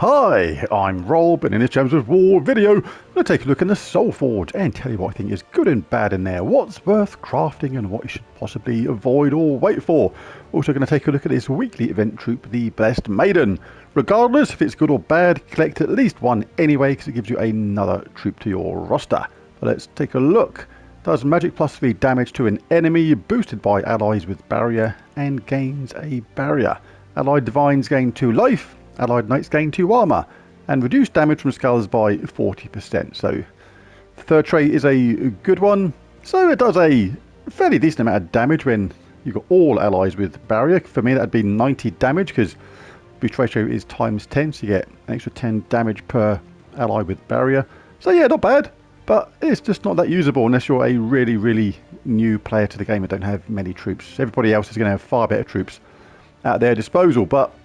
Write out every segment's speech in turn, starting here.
Hi, I'm Rob, and in this Gems of War video, I'm going to take a look in the Soulforge and tell you what I think is good and bad in there, what's worth crafting and what you should possibly avoid or wait for. Also going to take a look at this weekly event troop, the Blessed Maiden. Regardless if it's good or bad, collect at least one anyway because it gives you another troop to your roster. But let's take a look. Does magic +3 damage to an enemy, boosted by allies with barrier, and gains a barrier. Allied divines gain 2 life. Allied knights gain 2 armor and reduce damage from skulls by 40%. So the third trait is a good one. So it does a fairly decent amount of damage when you've got all allies with barrier. For me that'd be 90 damage because boost ratio is ×10, so you get an extra 10 damage per ally with barrier. So yeah, not bad, but it's just not that usable unless you're a really new player to the game and don't have many troops. Everybody else is going to have far better troops at their disposal, but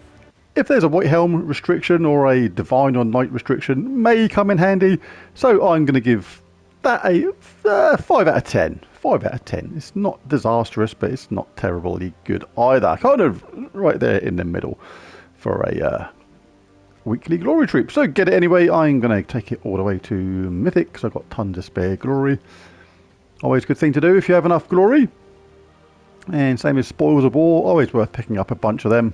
if there's a white helm restriction or a divine or knight restriction, may come in handy. So I'm going to give that a 5 out of 10. 5 out of 10. It's not disastrous, but it's not terribly good either. Kind of right there in the middle for a weekly glory troop. So get it anyway. I'm going to take it all the way to Mythic because I've got tons of spare glory. Always a good thing to do if you have enough glory. And same as spoils of war. Always worth picking up a bunch of them.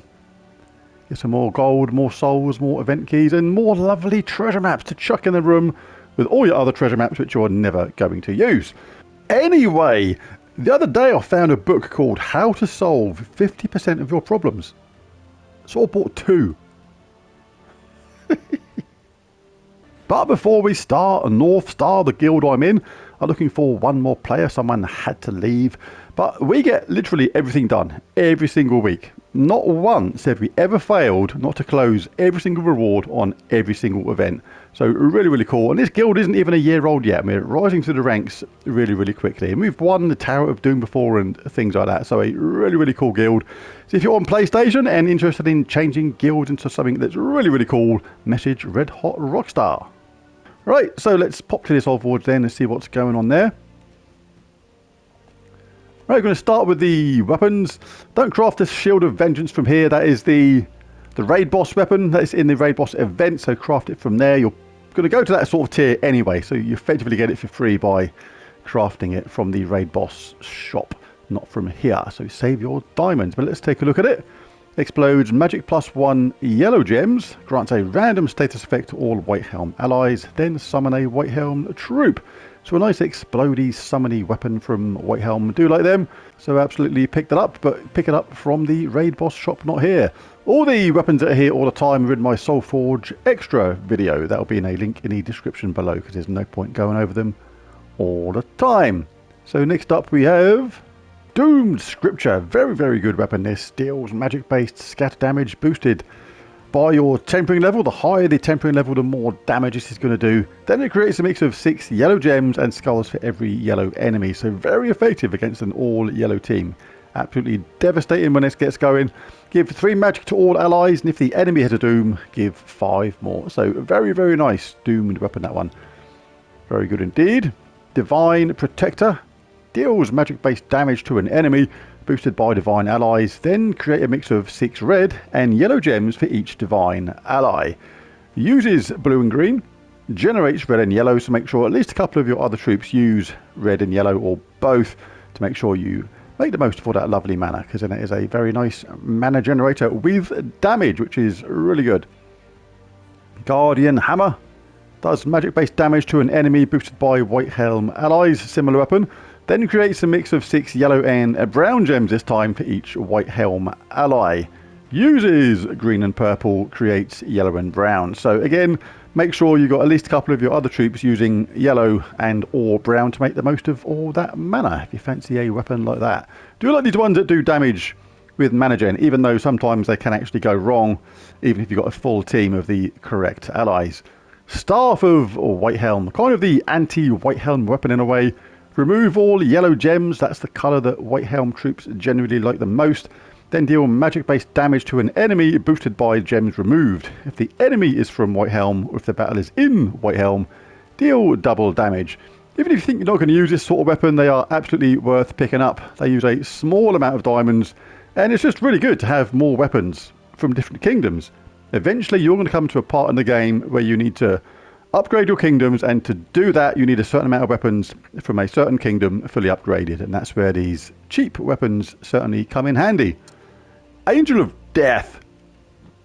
Get some more gold, more souls, more event keys, and more lovely treasure maps to chuck in the room with all your other treasure maps which you're never going to use. Anyway, the other day I found a book called How to Solve 50% of Your Problems. So I bought 2. But before we start, North Star, the guild I'm in, are looking for one more player. Someone had to leave. But we get literally everything done every single week. Not once have we ever failed not to close every single reward on every single event. So really cool. And this guild isn't even a year old yet. We're rising through the ranks really quickly. And we've won the Tower of Doom before and things like that. So a really cool guild. So if you're on PlayStation and interested in changing guilds into something that's really cool, message Red Hot Rockstar. Right, so let's pop to this Soulforge then and see what's going on there. Right, we're going to start with the weapons. Don't craft this Shield of Vengeance from here. That is the raid boss weapon. That's in the raid boss event, so craft it from there. You're going to go to that sort of tier anyway, so you effectively get it for free by crafting it from the raid boss shop, not from here. So save your diamonds. But let's take a look at it. Explodes magic +1 yellow gems, grants a random status effect to all White Helm allies, then summon a White Helm troop. So a nice explodey summony weapon from White Helm. Do like them. So absolutely pick that up, but pick it up from the raid boss shop, not here. All the weapons that are here all the time are in my Soulforge extra video. That'll be in a link in the description below because there's no point going over them all the time. So next up we have Doomed Scripture. Very good weapon. This deals magic based scatter damage boosted by your tempering level. The higher the tempering level, the more damage this is going to do. Then it creates a mix of 6 yellow gems and skulls for every yellow enemy. So very effective against an all yellow team. Absolutely devastating when this gets going. Give 3 magic to all allies, and if the enemy has a doom, give 5 more. So very nice doomed weapon, that one. Very good indeed. Divine Protector. Deals magic based damage to an enemy, boosted by divine allies, then create a mix of 6 red and yellow gems for each divine ally. Uses blue and green, generates red and yellow, so make sure at least a couple of your other troops use red and yellow or both to make sure you make the most for that lovely mana, because then it is a very nice mana generator with damage, which is really good. Guardian Hammer does magic based damage to an enemy boosted by White Helm allies, similar weapon. Then creates a mix of 6 yellow and brown gems this time for each White Helm ally. Uses green and purple, creates yellow and brown. So again, make sure you've got at least a couple of your other troops using yellow and or brown to make the most of all that mana, if you fancy a weapon like that. Do like these ones that do damage with mana gen, even though sometimes they can actually go wrong, even if you've got a full team of the correct allies. Staff of White Helm, kind of the anti-White Helm weapon in a way. Remove all yellow gems, that's the colour that White Helm troops generally like the most. Then deal magic based damage to an enemy boosted by gems removed. If the enemy is from White Helm, or if the battle is in White Helm, deal double damage. Even if you think you're not going to use this sort of weapon, they are absolutely worth picking up. They use a small amount of diamonds, and it's just really good to have more weapons from different kingdoms Eventually, you're going to come to a part in the game where you need to upgrade your kingdoms, and to do that, you need a certain amount of weapons from a certain kingdom fully upgraded, and that's where these cheap weapons certainly come in handy. Angel of Death.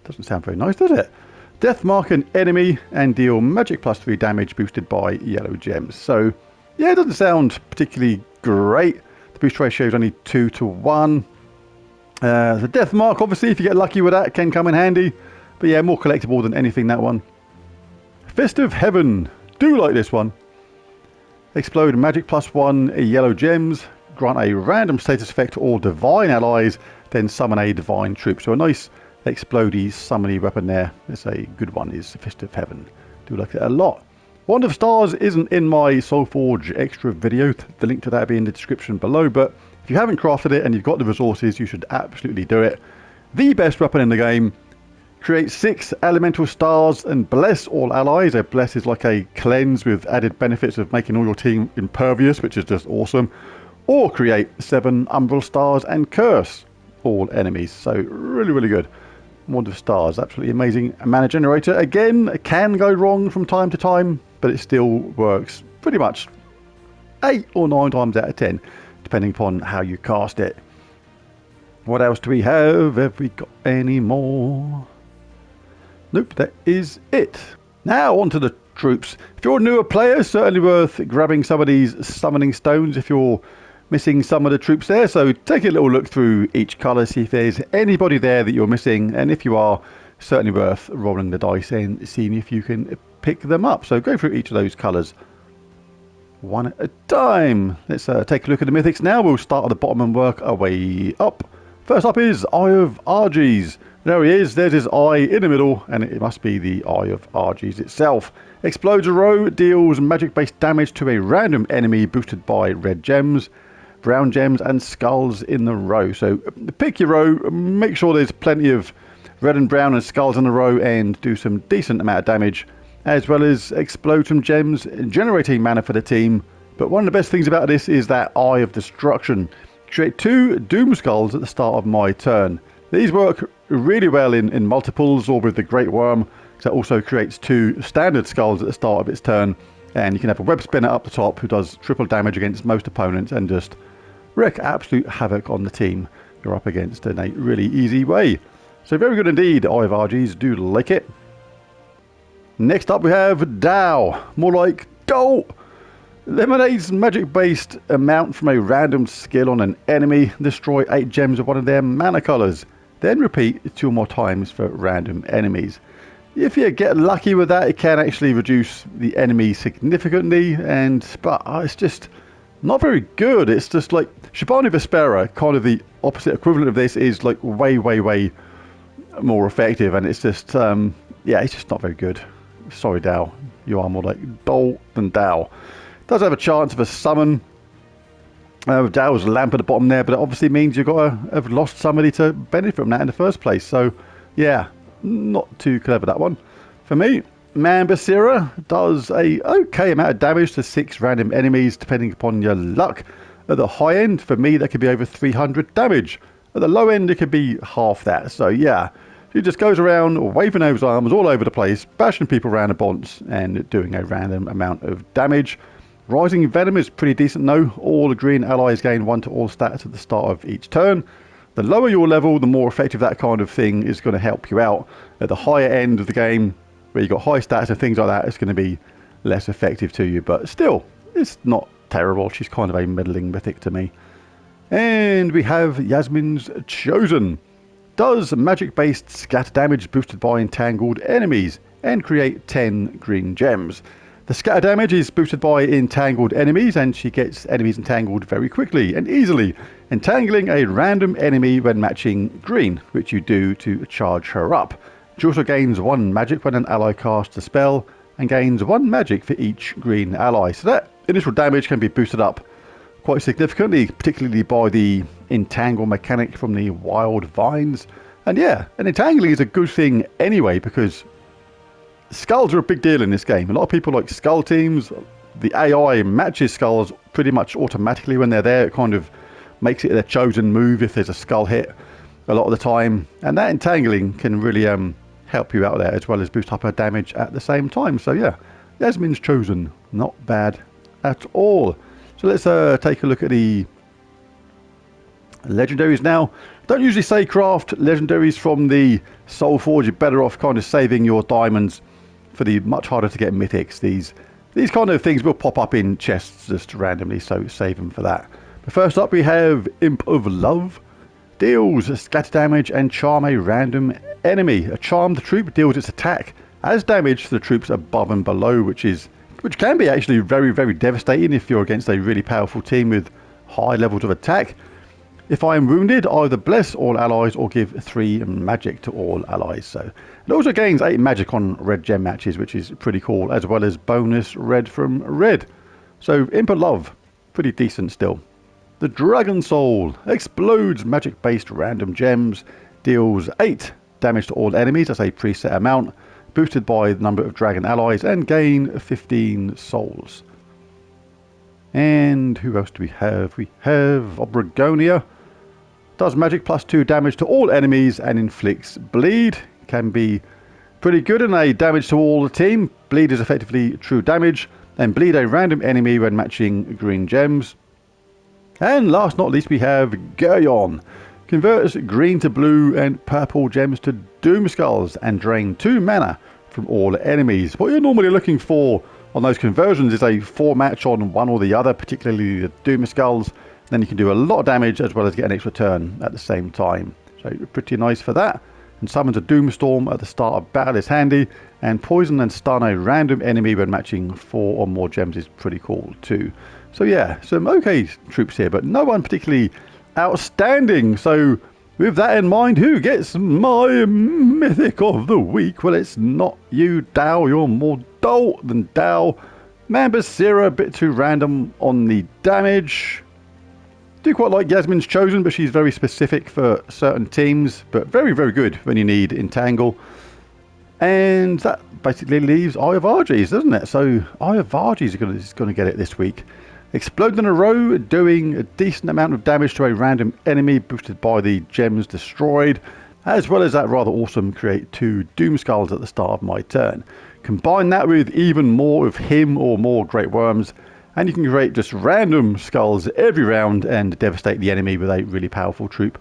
Doesn't sound very nice, does it? Death mark an enemy and deal magic +3 damage boosted by yellow gems. So, yeah, it doesn't sound particularly great. The boost ratio is only 2 to 1. The death mark, obviously, if you get lucky with that, can come in handy. But yeah, more collectible than anything, that one. Fist of Heaven. Do like this one. Explode magic +1 yellow gems. Grant a random status effect to all divine allies. Then summon a divine troop. So a nice explodey summony weapon there. It's a good one, is the Fist of Heaven. Do like it a lot. Wand of Stars isn't in my Soulforge extra video. The link to that will be in the description below. But if you haven't crafted it and you've got the resources, you should absolutely do it. The best weapon in the game. Create 6 elemental stars and bless all allies. A bless is like a cleanse with added benefits of making all your team impervious, which is just awesome. Or create 7 umbral stars and curse all enemies. So really, really good. Wand of Stars, absolutely amazing. A mana generator, again, can go wrong from time to time, but it still works pretty much 8 or 9 times out of 10, depending upon how you cast it. What else do we have? Have we got any more? Nope, that is it. Now on to the troops. If you're a newer player, certainly worth grabbing some of these summoning stones if you're missing some of the troops there. So take a little look through each colour, see if there's anybody there that you're missing, and if you are, certainly worth rolling the dice and seeing if you can pick them up. So go through each of those colours one at a time. Let's take a look at the mythics now. We'll start at the bottom and work our way up. First up is Eye of Arges. There he is, there's his eye in the middle, and it must be the Eye of Arges itself. Explodes a row, deals magic-based damage to a random enemy boosted by red gems, brown gems, and skulls in the row. So pick your row, make sure there's plenty of red and brown and skulls in the row, and do some decent amount of damage, as well as explode some gems, generating mana for the team. But one of the best things about this is that Eye of Destruction. Create 2 Doom Skulls at the start of my turn. These work really well in multiples or with the Great Worm. So it also creates 2 standard skulls at the start of its turn. And you can have a web spinner up the top who does triple damage against most opponents and just wreak absolute havoc on the team you're up against in a really easy way. So very good indeed, Eye of Arges. Do like it. Next up we have Dow. More like Dow. Eliminates magic-based amount from a random skill on an enemy. Destroy 8 gems of one of their mana colours. Then repeat 2 more times for random enemies. If you get lucky with that, it can actually reduce the enemy significantly, but it's just not very good. It's just like Shabani Vespera, kind of the opposite equivalent of this, is like way, way, way more effective, and it's just, yeah, it's just not very good. Sorry, Dow. You are more like Dol than Dow. Does have a chance of a summon. Dow's lamp at the bottom there, but it obviously means you've got to have lost somebody to benefit from that in the first place. So, yeah, not too clever, that one. For me, Mambasira does a okay amount of damage to 6 random enemies, depending upon your luck. At the high end, for me, that could be over 300 damage. At the low end, it could be half that. So, yeah, he just goes around waving those arms all over the place, bashing people around the bonds, and doing a random amount of damage. Rising Venom is pretty decent though. All the green allies gain 1 to all stats at the start of each turn. The lower your level, the more effective that kind of thing is going to help you out. At the higher end of the game, where you've got high stats and things like that, it's going to be less effective to you. But still, it's not terrible. She's kind of a middling mythic to me. And we have Yasmines Chosen. Does magic-based scatter damage boosted by entangled enemies, and create 10 green gems. The scatter damage is boosted by entangled enemies, and she gets enemies entangled very quickly and easily, entangling a random enemy when matching green, which you do to charge her up. She also gains 1 magic when an ally casts a spell, and gains 1 magic for each green ally. So that initial damage can be boosted up quite significantly, particularly by the entangle mechanic from the wild vines. And yeah, and entangling is a good thing anyway, because skulls are a big deal in this game. A lot of people like skull teams. The AI matches skulls pretty much automatically when they're there. It kind of makes it their chosen move if there's a skull hit a lot of the time. And that entangling can really help you out there, as well as boost up her damage at the same time. So yeah, Yasmines Chosen, not bad at all. So let's take a look at the legendaries now. Don't usually say craft legendaries from the Soulforge. You're better off kind of saving your diamonds for the much harder to get mythics. These kind of things will pop up in chests just randomly, so save them for that. But first up we have Imp of Love. Deals scatter damage and charm a random enemy. A charmed troop deals its attack as damage to the troops above and below, which can be actually very, very devastating if you're against a really powerful team with high levels of attack. If I am wounded, either bless all allies or give 3 magic to all allies. So it also gains 8 magic on red gem matches, which is pretty cool, as well as bonus red from red. So Imp of Love, pretty decent still. The Dragon Soul explodes magic-based random gems, deals 8 damage to all enemies, that's a preset amount, boosted by the number of dragon allies, and gain 15 souls. And who else do we have? We have Obragonia. Does magic plus 2 damage to all enemies and inflicts bleed. Can be pretty good in a damage to all the team. Bleed is effectively true damage, and bleed a random enemy when matching green gems. And last not least we have Guryon. Converts green to blue and purple gems to doom skulls and drain 2 mana from all enemies. What you're normally looking for on those conversions is a 4 match on one or the other, particularly the doom skulls. Then you can do a lot of damage as well as get an extra turn at the same time. So pretty nice for that. And summons a Doomstorm at the start of battle is handy. And poison and stun a random enemy when matching 4 or more gems is pretty cool too. So yeah, some okay troops here, but no one particularly outstanding. So with that in mind, who gets my Mythic of the Week? Well, it's not you, Dow. You're more dull than Dow. Mambasira, a bit too random on the damage. Do quite like Yasmines Chosen, but she's very specific for certain teams, but very, very good when you need Entangle. And that basically leaves Eye of Arges, doesn't it? So Eye of Arges is going to get it this week. Explode in a row, doing a decent amount of damage to a random enemy, boosted by the gems destroyed, as well as that rather awesome create 2 doom skulls at the start of my turn. Combine that with even more of him or more great worms, and you can create just random skulls every round and devastate the enemy with a really powerful troop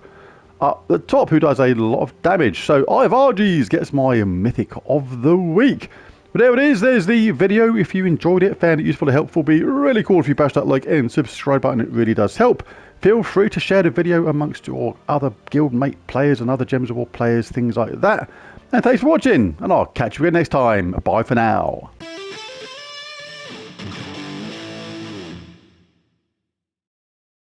up the top who does a lot of damage. So Eye of Arges gets my Mythic of the Week. But there it is, there's the video. If you enjoyed it, found it useful and helpful, it'd be really cool if you bash that like and subscribe button, it really does help. Feel free to share the video amongst your other guildmate players and other Gems of War players, things like that. And thanks for watching, and I'll catch you again next time. Bye for now.